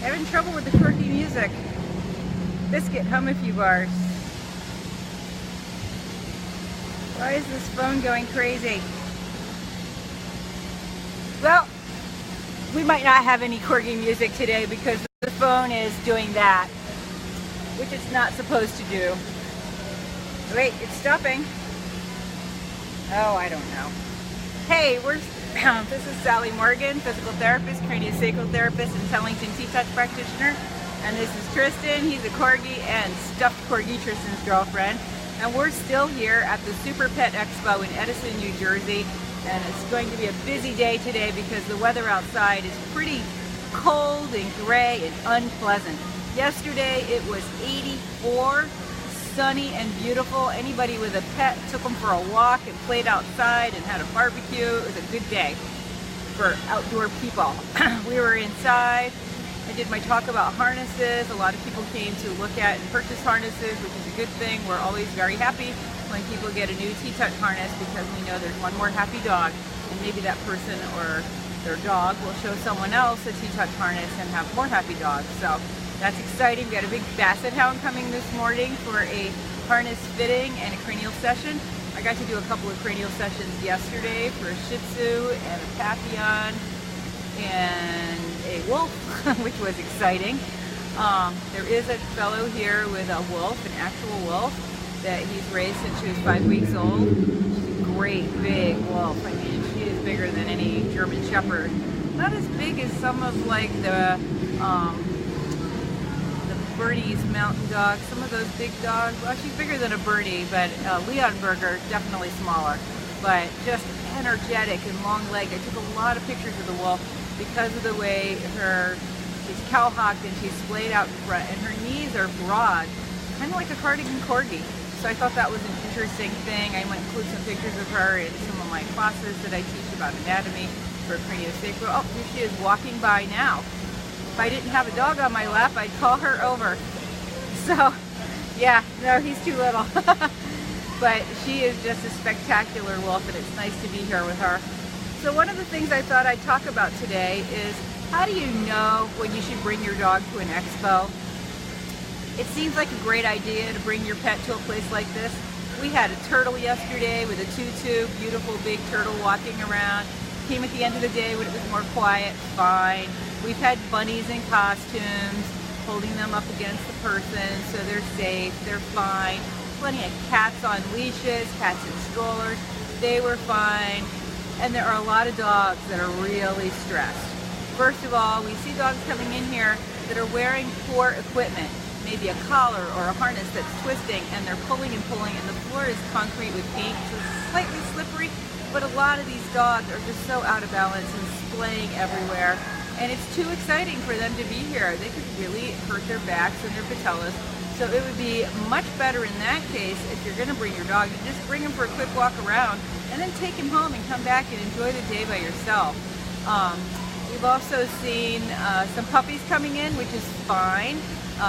Having trouble with the Corgi music. Biscuit, hum a few bars. Why is this phone going crazy? Well, we might not have any Corgi music today because the phone is doing that, which it's not supposed to do. Wait, it's stopping. Oh, I don't know. Hey, this is Sally Morgan, physical therapist, craniosacral therapist, and Tellington T-Touch practitioner. And this is Tristan. He's a Corgi and stuffed Corgi, Tristan's girlfriend. And we're still here at the Super Pet Expo in Edison, New Jersey. And it's going to be a busy day today because the weather outside is pretty cold and gray and unpleasant. Yesterday it was 84, sunny and beautiful. Anybody with a pet took them for a walk and played outside and had a barbecue. It was a good day for outdoor people. We were inside. I did my talk about harnesses. A lot of people came to look at and purchase harnesses, which is a good thing. We're always very happy when people get a new T-Touch harness because we know there's one more happy dog, and maybe that person or their dog will show someone else a T-Touch harness and have more happy dogs. So that's exciting. We got a big basset hound coming this morning for a harness fitting and a cranial session. I got to do a couple of cranial sessions yesterday for a Shih Tzu and a Papillon and a wolf, which was exciting. There is a fellow here with a wolf, an actual wolf, that he's raised since she was 5 weeks old. She's a great big wolf. I mean, she is bigger than any German Shepherd. Not as big as some of like the Bernese mountain dogs, some of those big dogs. Well, she's bigger than a Bernie, but Leonberger, definitely smaller. But just energetic and long-legged. I took a lot of pictures of the wolf because of the way she's cowhocked and she's splayed out in front, and her knees are broad, kind of like a cardigan Corgi. So I thought that was an interesting thing. I might include some pictures of her in some of my classes that I teach about anatomy for craniosacral. Oh, here she is walking by now. If I didn't have a dog on my lap, I'd call her over. So, yeah, no, he's too little. But she is just a spectacular wolf, and it's nice to be here with her. So one of the things I thought I'd talk about today is, how do you know when you should bring your dog to an expo? It seems like a great idea to bring your pet to a place like this. We had a turtle yesterday with a tutu, beautiful big turtle walking around. Came at the end of the day when it was more quiet, fine. We've had bunnies in costumes, holding them up against the person so they're safe, they're fine. Plenty of cats on leashes, cats in strollers, they were fine. And there are a lot of dogs that are really stressed. First of all, we see dogs coming in here that are wearing poor equipment, maybe a collar or a harness that's twisting, and they're pulling and pulling, and the floor is concrete with paint, so it's slightly slippery, but a lot of these dogs are just so out of balance and splaying everywhere, and it's too exciting for them to be here. They could really hurt their backs and their patellas. So it would be much better in that case, if you're going to bring your dog, to just bring him for a quick walk around and then take him home and come back and enjoy the day by yourself. We've also seen some puppies coming in, which is fine.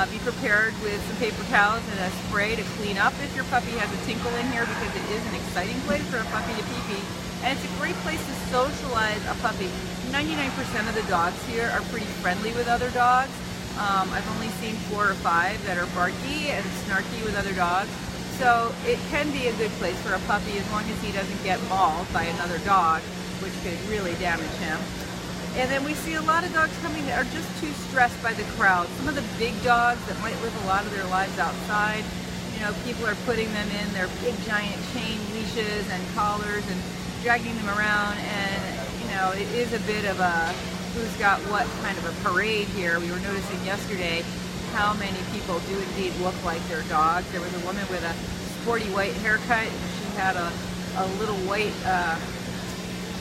Be prepared with some paper towels and a spray to clean up if your puppy has a tinkle in here, because it is an exciting place for a puppy to pee-pee. And it's a great place to socialize a puppy. 99% of the dogs here are pretty friendly with other dogs. I've only seen 4 or 5 that are barky and snarky with other dogs. So it can be a good place for a puppy as long as he doesn't get mauled by another dog, which could really damage him. And then we see a lot of dogs coming that are just too stressed by the crowd. Some of the big dogs that might live a lot of their lives outside, you know, people are putting them in their big giant chain leashes and collars and dragging them around, and you know, it is a bit of a who's got what kind of a parade here. We were noticing yesterday how many people do indeed look like their dogs. There was a woman with a sporty white haircut. She had a little white,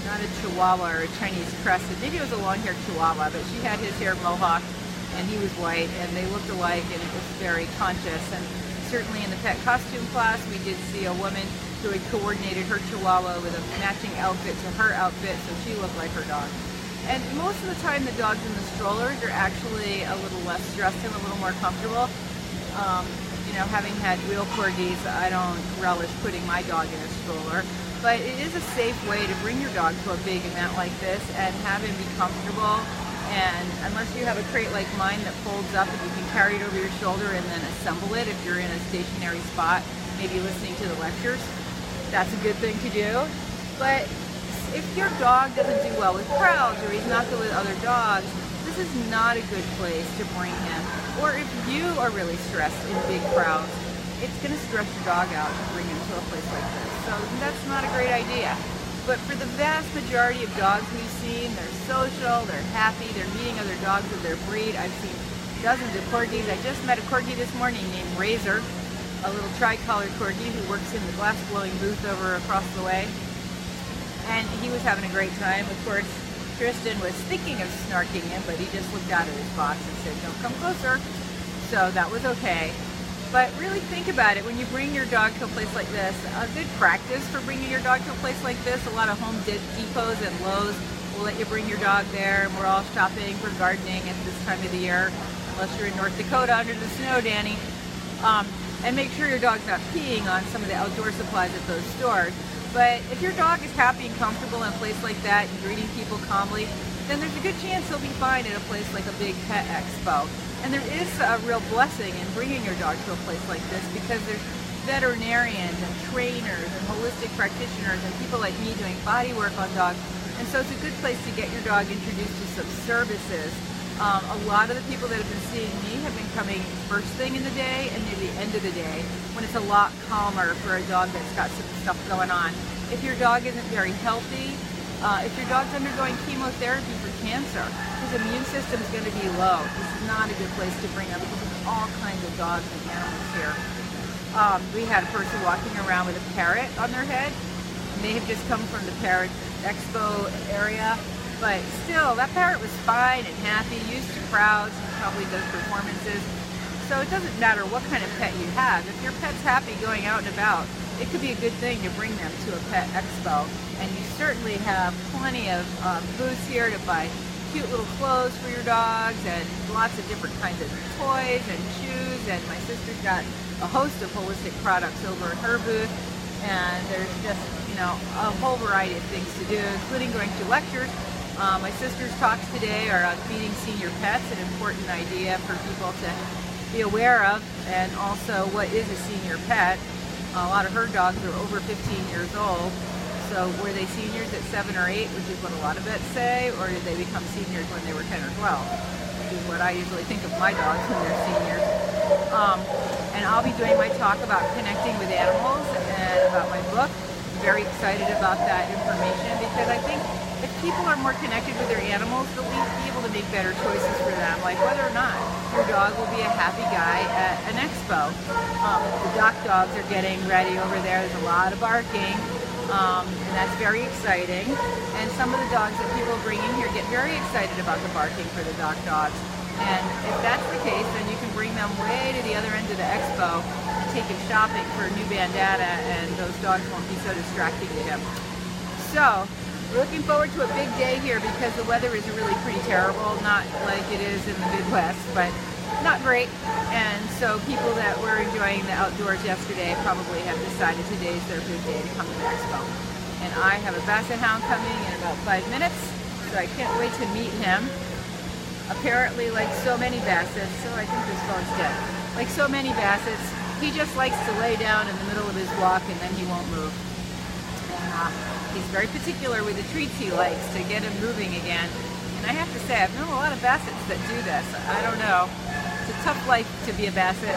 not a Chihuahua or a Chinese crested, maybe it was a long-haired Chihuahua, but she had his hair mohawked and he was white, and they looked alike, and it was very conscious. And certainly in the pet costume class, we did see a woman who had coordinated her Chihuahua with a matching outfit to her outfit, so she looked like her dog. And most of the time, the dogs in the strollers are actually a little less stressed and a little more comfortable. You know, having had real Corgis, I don't relish putting my dog in a stroller. But it is a safe way to bring your dog to a big event like this and have him be comfortable And unless you have a crate like mine that folds up and you can carry it over your shoulder and then assemble it if you're in a stationary spot, maybe listening to the lectures, that's a good thing to do. But if your dog doesn't do well with crowds or he's not good with other dogs, this is not a good place to bring him. Or if you are really stressed in big crowds, it's going to stress your dog out to bring him to a place like this. So that's not a great idea. But for the vast majority of dogs we've seen, they're social, they're happy, they're meeting other dogs of their breed. I've seen dozens of Corgis. I just met a Corgi this morning named Razor, a little tri-colored Corgi who works in the glass blowing booth over across the way. And he was having a great time. Of course, Tristan was thinking of snarking him, but he just looked out of his box and said, "Don't come closer." So that was okay. But really think about it when you bring your dog to a place like this. A good practice for bringing your dog to a place like this, a lot of Home Depots and Lowe's will let you bring your dog there. And we're all shopping for gardening at this time of the year, unless you're in North Dakota under the snow, Danny. And make sure your dog's not peeing on some of the outdoor supplies at those stores. But if your dog is happy and comfortable in a place like that and greeting people calmly, then there's a good chance he'll be fine at a place like a big pet expo. And there is a real blessing in bringing your dog to a place like this because there's veterinarians and trainers and holistic practitioners and people like me doing body work on dogs. And so it's a good place to get your dog introduced to some services. A lot of the people that have been seeing me have been coming first thing in the day and near the end of the day when it's a lot calmer for a dog that's got some stuff going on. If your dog isn't very healthy, if your dog's undergoing chemotherapy for cancer, his immune system is going to be low. This is not a good place to bring him because there's all kinds of dogs and animals here. We had a person walking around with a parrot on their head. And they have just come from the Parrot Expo area. But still, that parrot was fine and happy, used to crowds, and probably does performances. So it doesn't matter what kind of pet you have. If your pet's happy going out and about, it could be a good thing to bring them to a pet expo. And you certainly have plenty of booths here to buy cute little clothes for your dogs and lots of different kinds of toys and shoes. And my sister's got a host of holistic products over at her booth. And there's just, a whole variety of things to do, including going to lectures. My sister's talks today are on feeding senior pets, an important idea for people to be aware of, and also what is a senior pet. A lot of her dogs are over 15 years old, so were they seniors at 7 or 8, which is what a lot of vets say, or did they become seniors when they were 10 or 12, which is what I usually think of my dogs when they're seniors. And I'll be doing my talk about connecting with animals and about my book. I'm very excited about that information because I think if people are more connected with their animals, they'll be able to make better choices for them, like whether or not your dog will be a happy guy at an expo. The dock dogs are getting ready over there. There's a lot of barking, and that's very exciting. And some of the dogs that people bring in here get very excited about the barking for the dock dogs. And if that's the case, then you can bring them way to the other end of the expo and take him shopping for a new bandana, and those dogs won't be so distracting to him. So, looking forward to a big day here because the weather is really pretty terrible, not like it is in the Midwest, but not great. And so people that were enjoying the outdoors yesterday probably have decided today's their big day to come to the expo. And I have a basset hound coming in about 5 minutes, so I can't wait to meet him. Apparently, like so many bassets, so I think this phone's dead. Like so many bassets, he just likes to lay down in the middle of his walk and then he won't move. And he's very particular with the treats he likes to get him moving again. And I have to say, I've known a lot of bassets that do this. I don't know. It's a tough life to be a basset.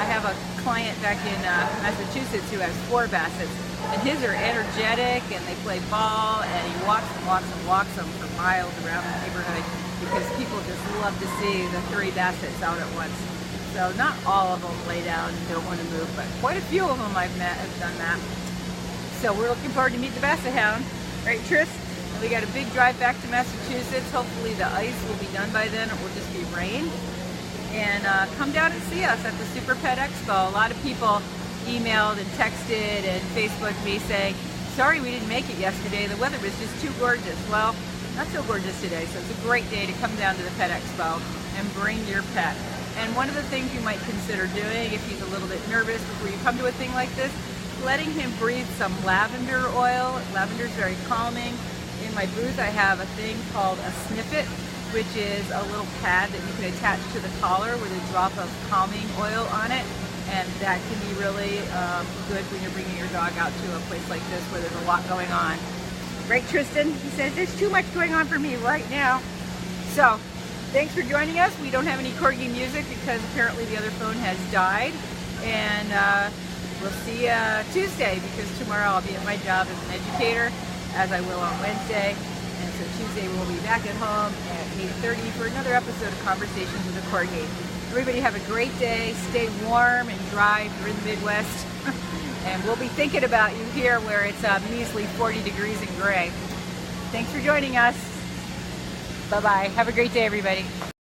I have a client back in Massachusetts who has 4 bassets. And his are energetic and they play ball and he walks and walks and walks them for miles around the neighborhood because people just love to see the 3 bassets out at once. So not all of them lay down and don't want to move, but quite a few of them I've met have done that. So we're looking forward to meet the basset hound, right, Tris? And we got a big drive back to Massachusetts. Hopefully the ice will be done by then. It will just be rain. And come down and see us at the Super Pet Expo. A lot of people emailed and texted and Facebooked me saying, sorry we didn't make it yesterday. The weather was just too gorgeous. Well, not so gorgeous today, so it's a great day to come down to the Pet Expo and bring your pet. And one of the things you might consider doing if he's a little bit nervous before you come to a thing like this, letting him breathe some lavender oil. Lavender is very calming. In my booth I have a thing called a sniffet, which is a little pad that you can attach to the collar with a drop of calming oil on it. And that can be really good when you're bringing your dog out to a place like this where there's a lot going on. Right, Tristan? He says, there's too much going on for me right now. So, thanks for joining us. We don't have any Corgi music because apparently the other phone has died. And we'll see you Tuesday, because tomorrow I'll be at my job as an educator, as I will on Wednesday. And so Tuesday we'll be back at home at 8:30 for another episode of Conversations with a Corgi. Everybody have a great day. Stay warm and dry if you're in the Midwest. And we'll be thinking about you here where it's a measly 40 degrees and gray. Thanks for joining us. Bye-bye. Have a great day, everybody.